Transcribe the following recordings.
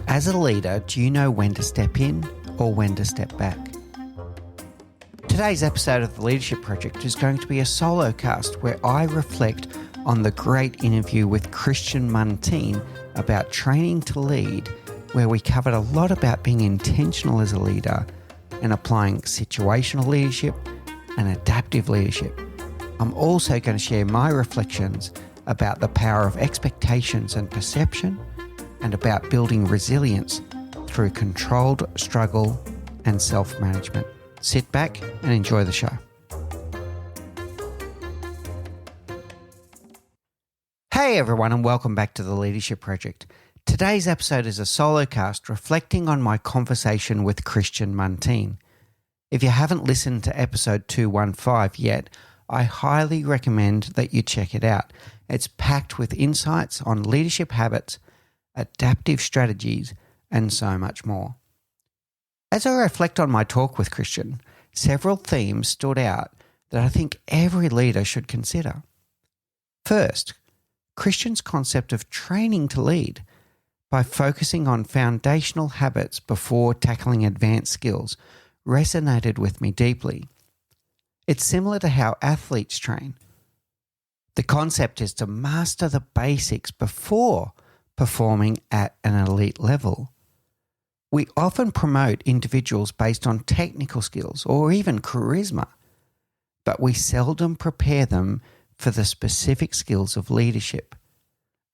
As a leader, do you know when to step in or when to step back? Today's episode of the Leadership Project is going to be a solo cast where I reflect on the great interview with Christian Muntean about training to lead, where we covered a lot about being intentional as a leader and applying situational leadership and adaptive leadership. I'm also going to share my reflections about the power of expectations and perception, and about building resilience through controlled struggle and self-management. Sit back and enjoy the show. Hey everyone, and welcome back to the Leadership Project. Today's episode is a solo cast reflecting on my conversation with Christian Muntean. If you haven't listened to episode 215 yet, I highly recommend that you check it out. It's packed with insights on leadership habits, adaptive strategies, and so much more. As I reflect on my talk with Christian, several themes stood out that I think every leader should consider. First, Christian's concept of training to lead by focusing on foundational habits before tackling advanced skills resonated with me deeply. It's similar to how athletes train. The concept is to master the basics before performing at an elite level. We often promote individuals based on technical skills or even charisma, but we seldom prepare them for the specific skills of leadership.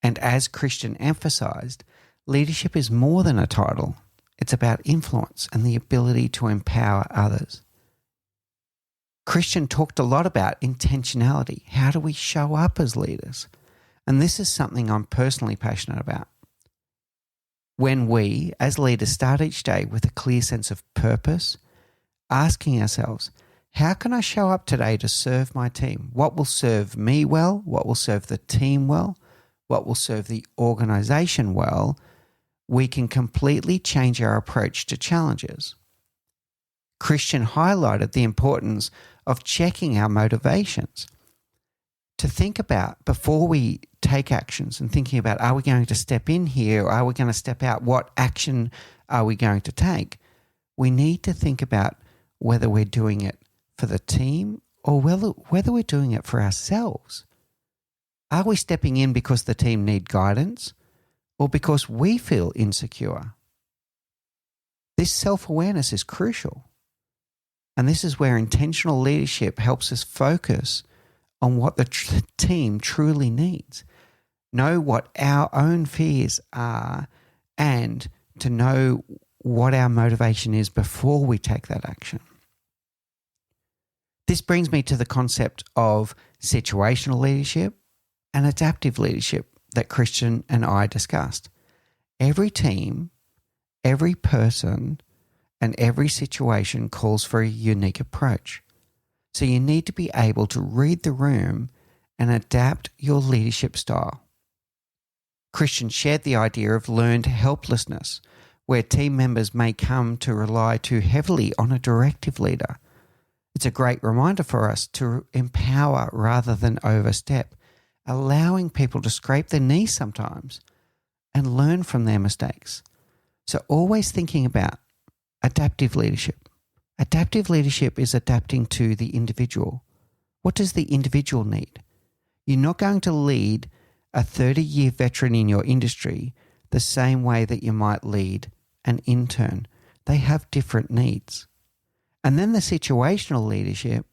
And as Christian emphasized, leadership is more than a title. It's about influence and the ability to empower others. Christian talked a lot about intentionality. How do we show up as leaders? And this is something I'm personally passionate about. When we, as leaders, start each day with a clear sense of purpose, asking ourselves, how can I show up today to serve my team? What will serve me well? What will serve the team well? What will serve the organization well? We can completely change our approach to challenges. Christian highlighted the importance of checking our motivations. To think about before we take actions and thinking about, are we going to step in here or are we going to step out? What action are we going to take? We need to think about whether we're doing it for the team or whether we're doing it for ourselves. Are we stepping in because the team need guidance or because we feel insecure? This self-awareness is crucial. And this is where intentional leadership helps us focus on what the team truly needs. Know what our own fears are and to know what our motivation is before we take that action. This brings me to the concept of situational leadership and adaptive leadership that Christian and I discussed. Every team, every person, and every situation calls for a unique approach. So you need to be able to read the room and adapt your leadership style. Christian shared the idea of learned helplessness, where team members may come to rely too heavily on a directive leader. It's a great reminder for us to empower rather than overstep, allowing people to scrape their knees sometimes and learn from their mistakes. So always thinking about adaptive leadership. Adaptive leadership is adapting to the individual. What does the individual need? You're not going to lead a 30-year veteran in your industry the same way that you might lead an intern. They have different needs. And then the situational leadership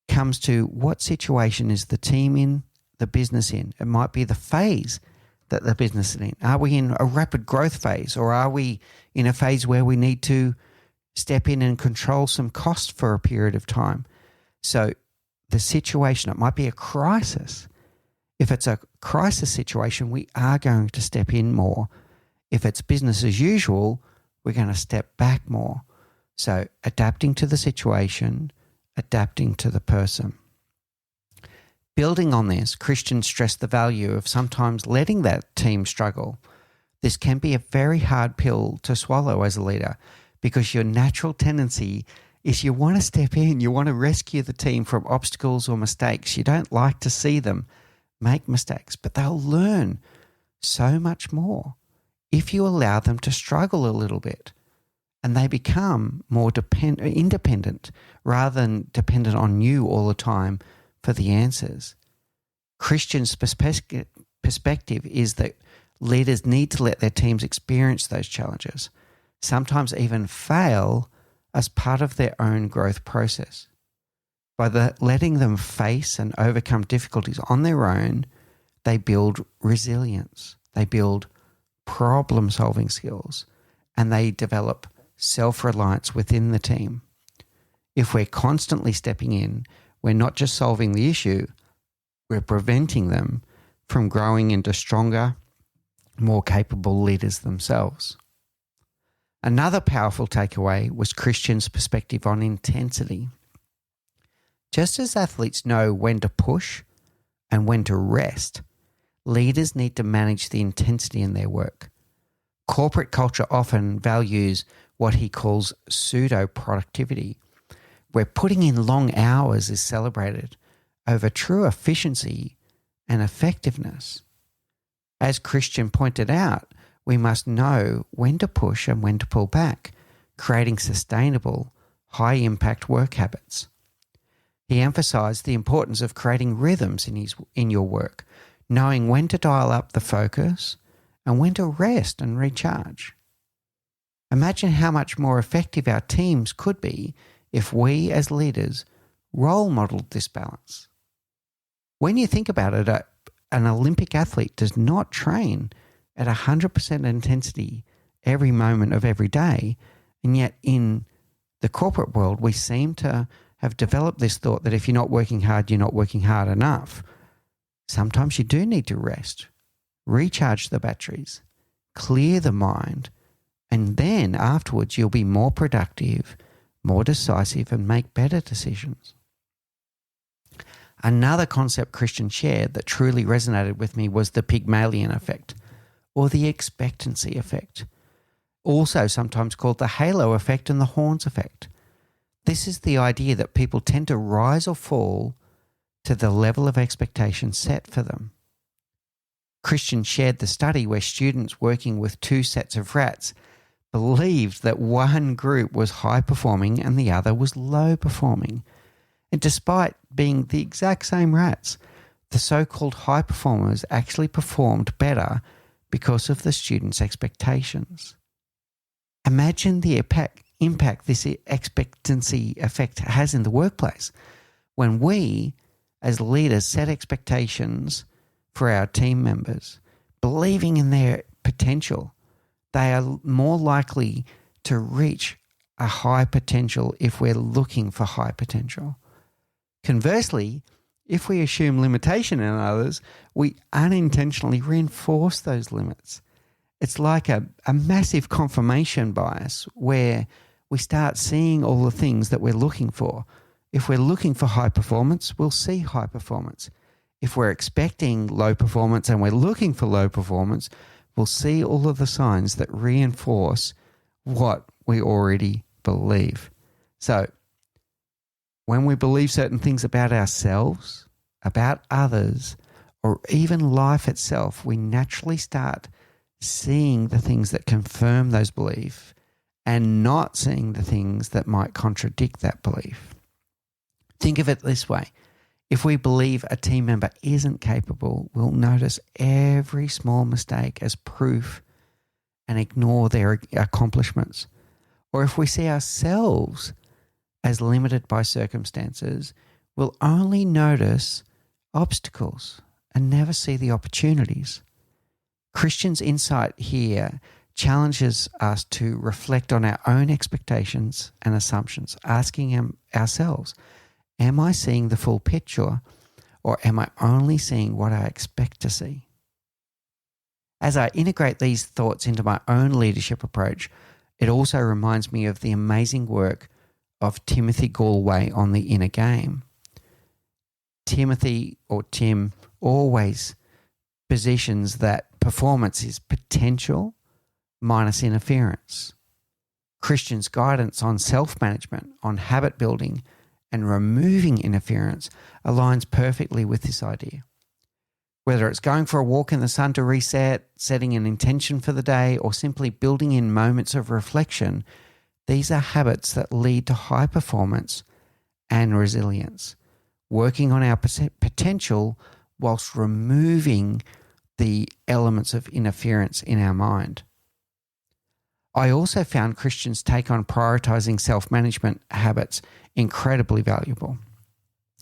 comes to what situation is the team in, the business in. It might be the phase that the business is in. Are we in a rapid growth phase, or are we in a phase where we need to step in and control some cost for a period of time? So the situation, it might be a crisis. If it's a crisis situation, we are going to step in more. If it's business as usual, we're going to step back more. So adapting to the situation, adapting to the person. Building on this, Christians stress the value of sometimes letting that team struggle. This can be a very hard pill to swallow as a leader, because your natural tendency is you want to step in, you want to rescue the team from obstacles or mistakes. You don't like to see them make mistakes, but they'll learn so much more if you allow them to struggle a little bit and they become more independent rather than dependent on you all the time for the answers. Christian's perspective is that leaders need to let their teams experience those challenges, sometimes even fail as part of their own growth process. By letting them face and overcome difficulties on their own, they build resilience, they build problem-solving skills, and they develop self-reliance within the team. If we're constantly stepping in, we're not just solving the issue, we're preventing them from growing into stronger, more capable leaders themselves. Another powerful takeaway was Christian's perspective on intensity. Just as athletes know when to push and when to rest, leaders need to manage the intensity in their work. Corporate culture often values what he calls pseudo-productivity, where putting in long hours is celebrated over true efficiency and effectiveness. As Christian pointed out, we must know when to push and when to pull back, creating sustainable, high-impact work habits. He emphasized the importance of creating rhythms in your work, knowing when to dial up the focus and when to rest and recharge. Imagine how much more effective our teams could be if we as leaders role modeled this balance. When you think about it, an Olympic athlete does not train at 100% intensity every moment of every day, and yet in the corporate world, we seem to have developed this thought that if you're not working hard, you're not working hard enough. Sometimes you do need to rest, recharge the batteries, clear the mind, and then afterwards you'll be more productive, more decisive, and make better decisions. Another concept Christian shared that truly resonated with me was the Pygmalion effect, or the expectancy effect, also sometimes called the halo effect and the horns effect. This is the idea that people tend to rise or fall to the level of expectation set for them. Christian shared the study where students working with two sets of rats believed that one group was high performing and the other was low performing. And despite being the exact same rats, the so-called high performers actually performed better because of the students' expectations. Imagine the impact this expectancy effect has in the workplace. When we, as leaders, set expectations for our team members, believing in their potential, they are more likely to reach a high potential if we're looking for high potential. Conversely, if we assume limitation in others, we unintentionally reinforce those limits. It's like a massive confirmation bias where we start seeing all the things that we're looking for. If we're looking for high performance, we'll see high performance. If we're expecting low performance and we're looking for low performance, we'll see all of the signs that reinforce what we already believe. So, when we believe certain things about ourselves, about others, or even life itself, we naturally start seeing the things that confirm those beliefs and not seeing the things that might contradict that belief. Think of it this way. If we believe a team member isn't capable, we'll notice every small mistake as proof and ignore their accomplishments. Or if we see ourselves as limited by circumstances, we'll only notice obstacles and never see the opportunities. Christian's insight here challenges us to reflect on our own expectations and assumptions, asking ourselves, am I seeing the full picture or am I only seeing what I expect to see? As I integrate these thoughts into my own leadership approach, it also reminds me of the amazing work of Timothy Galway on the inner game. Timothy, or Tim, always positions that performance is potential minus interference. Christian's guidance on self-management, on habit building, and removing interference aligns perfectly with this idea. Whether it's going for a walk in the sun to reset, setting an intention for the day, or simply building in moments of reflection, these are habits that lead to high performance and resilience. Working on our potential whilst removing the elements of interference in our mind. I also found Christians' take on prioritizing self-management habits incredibly valuable.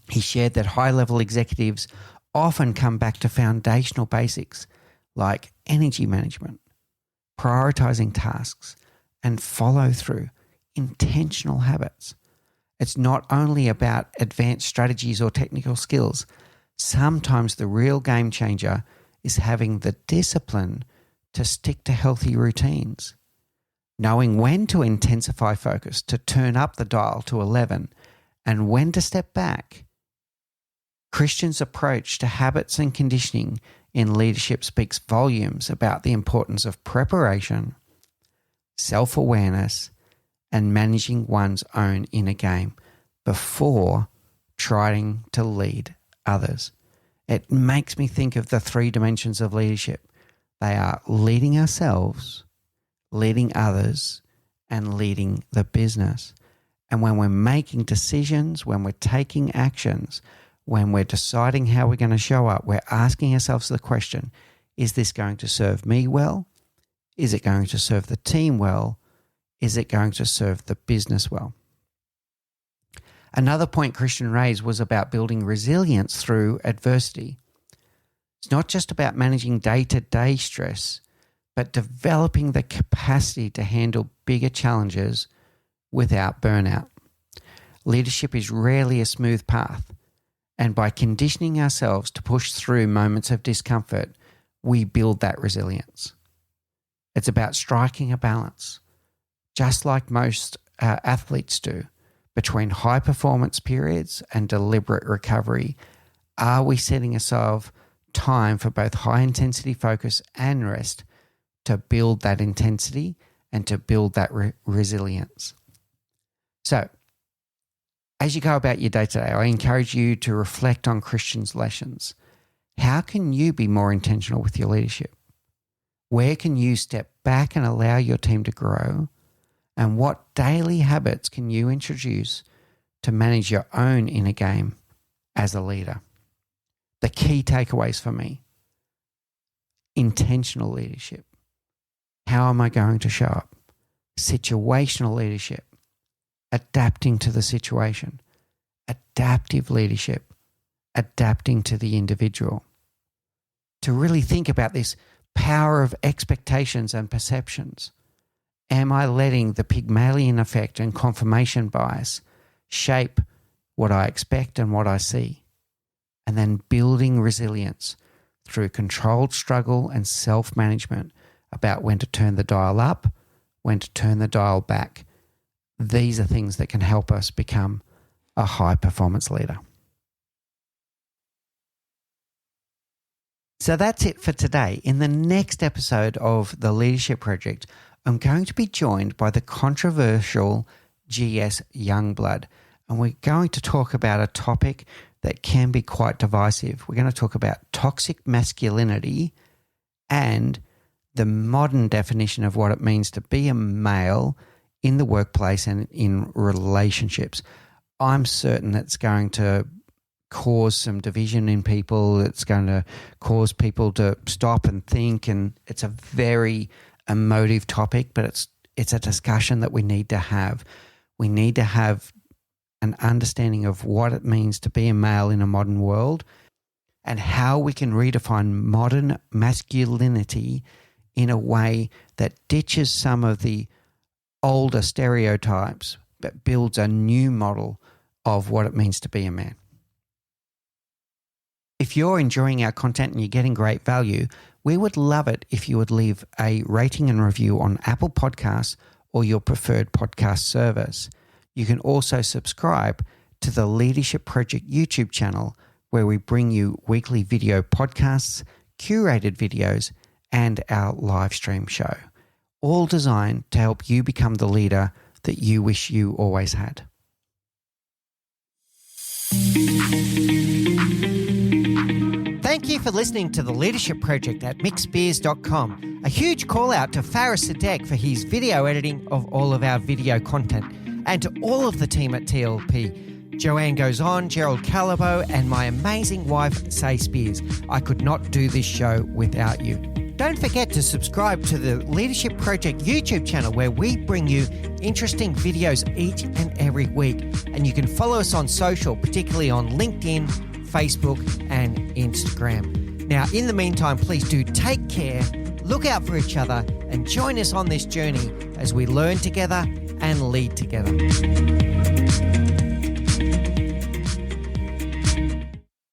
He shared that high-level executives often come back to foundational basics like energy management, prioritizing tasks, and follow through, intentional habits. It's not only about advanced strategies or technical skills. Sometimes the real game changer is having the discipline to stick to healthy routines, knowing when to intensify focus, to turn up the dial to 11, and when to step back. Christians' approach to habits and conditioning in leadership speaks volumes about the importance of preparation, self-awareness, and managing one's own inner game before trying to lead others. It makes me think of the 3 dimensions of leadership. They are leading ourselves, leading others, and leading the business. And when we're making decisions, when we're taking actions, when we're deciding how we're going to show up, we're asking ourselves the question, is this going to serve me well? Is it going to serve the team well? Is it going to serve the business well? Another point Christian raised was about building resilience through adversity. It's not just about managing day-to-day stress, but developing the capacity to handle bigger challenges without burnout. Leadership is rarely a smooth path, and by conditioning ourselves to push through moments of discomfort, we build that resilience. It's about striking a balance, just like most athletes do, between high performance periods and deliberate recovery. Are we setting aside time for both high intensity focus and rest to build that intensity and to build that resilience? So, as you go about your day today, I encourage you to reflect on Christian's lessons. How can you be more intentional with your leadership? Where can you step back and allow your team to grow? And what daily habits can you introduce to manage your own inner game as a leader? The key takeaways for me: intentional leadership. How am I going to show up? Situational leadership. Adapting to the situation. Adaptive leadership. Adapting to the individual. To really think about this power of expectations and perceptions. Am I letting the Pygmalion effect and confirmation bias shape what I expect and what I see? And then building resilience through controlled struggle and self-management about when to turn the dial up, when to turn the dial back. These are things that can help us become a high-performance leader. So that's it for today. In the next episode of The Leadership Project, I'm going to be joined by the controversial G.S. Youngblood, and we're going to talk about a topic that can be quite divisive. We're going to talk about toxic masculinity and the modern definition of what it means to be a male in the workplace and in relationships. I'm certain that's going to cause some division in people. It's going to cause people to stop and think, and it's a very emotive topic, but it's a discussion that we need to have. We need to have an understanding of what it means to be a male in a modern world and how we can redefine modern masculinity in a way that ditches some of the older stereotypes but builds a new model of what it means to be a man. If you're enjoying our content and you're getting great value, we would love it if you would leave a rating and review on Apple Podcasts or your preferred podcast service. You can also subscribe to the Leadership Project YouTube channel, where we bring you weekly video podcasts, curated videos, and our live stream show, all designed to help you become the leader that you wish you always had. Thank you for listening to the Leadership Project at mickspiers.com. A huge call out to Faris Sadek for his video editing of all of our video content, and to all of the team at TLP. Joanne Goes On, Gerald Calabo, and my amazing wife, Say Spiers. I could not do this show without you. Don't forget to subscribe to the Leadership Project YouTube channel, where we bring you interesting videos each and every week. And you can follow us on social, particularly on LinkedIn, Facebook, and Instagram. Now, in the meantime, please do take care, look out for each other, and join us on this journey as we learn together and lead together.